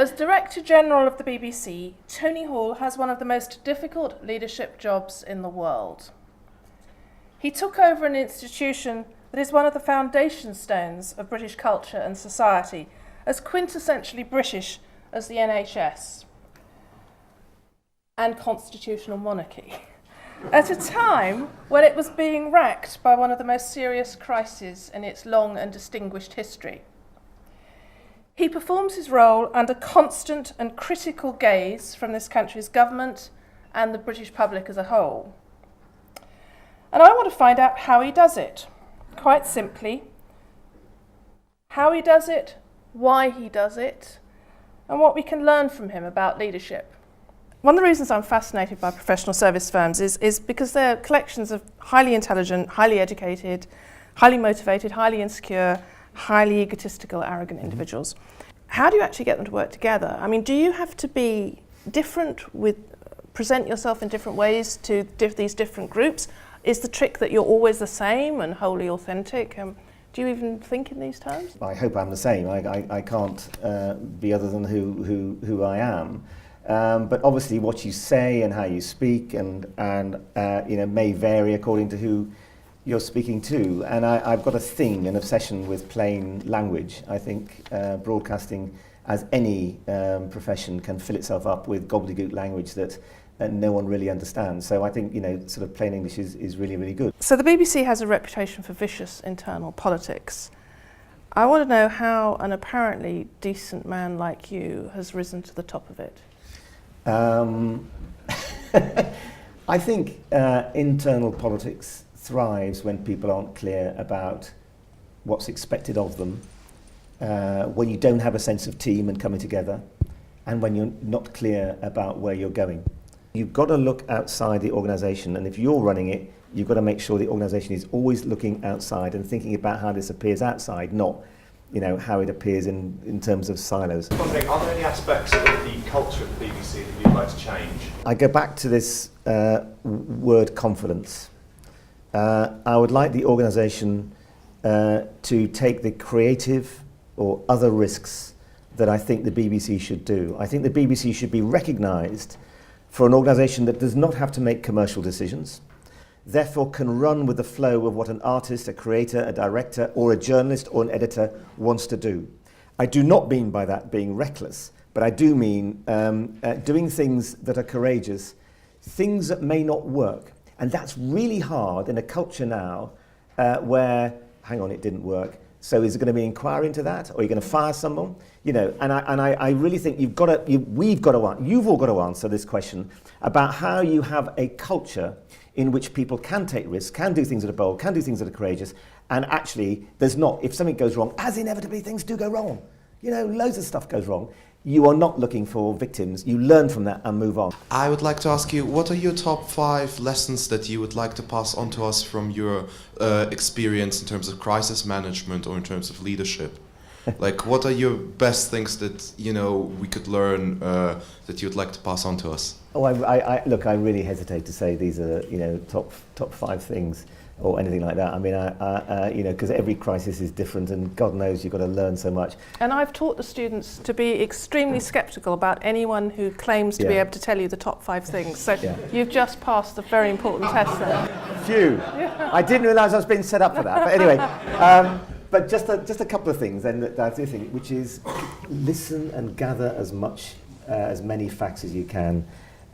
As Director General of the BBC, Tony Hall has one of the most difficult leadership jobs in the world. He took over an institution that is one of the foundation stones of British culture and society, as quintessentially British as the NHS and constitutional monarchy, at a time when it was being racked by one of the most serious crises in its long and distinguished history. He performs his role under constant and critical gaze from this country's government and the British public as a whole. And I want to find out how he does it. Quite simply, how he does it, why he does it, and what we can learn from him about leadership. One of the reasons I'm fascinated by professional service firms is because they're collections of highly intelligent, highly educated, highly motivated, highly insecure, highly egotistical, arrogant individuals. How do you actually get them to work together? I mean, do you have to be different present yourself in different ways to these different groups? Is the trick that you're always the same and wholly authentic? Do you even think in these terms? I hope I'm the same. I can't be other than who I am. But obviously what you say and how you speak and may vary according to who you're speaking to. And I've got a thing, an obsession with plain language. I think broadcasting, as any profession, can fill itself up with gobbledygook language that no one really understands. So I think, sort of plain English is really, really good. So the BBC has a reputation for vicious internal politics. I want to know how an apparently decent man like you has risen to the top of it. I think internal politics thrives when people aren't clear about what's expected of them, when you don't have a sense of team and coming together, and when you're not clear about where you're going. You've got to look outside the organisation, and if you're running it, you've got to make sure the organisation is always looking outside and thinking about how this appears outside, not how it appears in terms of silos. Are there any aspects of the culture of the BBC that you'd like to change? I go back to this word confidence. I would like the organisation to take the creative or other risks that I think the BBC should do. I think the BBC should be recognised for an organisation that does not have to make commercial decisions, therefore can run with the flow of what an artist, a creator, a director, or a journalist or an editor wants to do. I do not mean by that being reckless, but I do mean doing things that are courageous, things that may not work. And that's really hard in a culture now where, hang on, it didn't work. So is it going to be inquiry into that, or are you going to fire someone? And I really think you've all got to answer this question about how you have a culture in which people can take risks, can do things that are bold, can do things that are courageous, and actually there's not, if something goes wrong, as inevitably things do go wrong, loads of stuff goes wrong, you are not looking for victims, you learn from that and move on. I would like to ask you, what are your top 5 lessons that you would like to pass on to us from your experience in terms of crisis management or in terms of leadership? Like, what are your best things that, we could learn that you'd like to pass on to us? Oh, look, I really hesitate to say these are, top 5 things or anything like that. I mean, because every crisis is different, and God knows you've got to learn so much. And I've taught the students to be extremely sceptical about anyone who claims to be able to tell you the top 5 things. So you've just passed a very important test there. Phew. I didn't realise I was being set up for that. But anyway, but just a couple of things then that I do think, which is listen and gather as many facts as you can.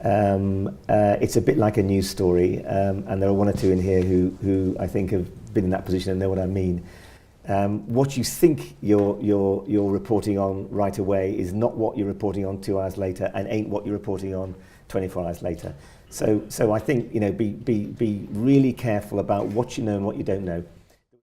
It's a bit like a news story, and there are one or two in here who I think have been in that position and know what I mean. What you think you're reporting on right away is not what you're reporting on 2 hours later, and ain't what you're reporting on 24 hours later. So I think be really careful about what you know and what you don't know.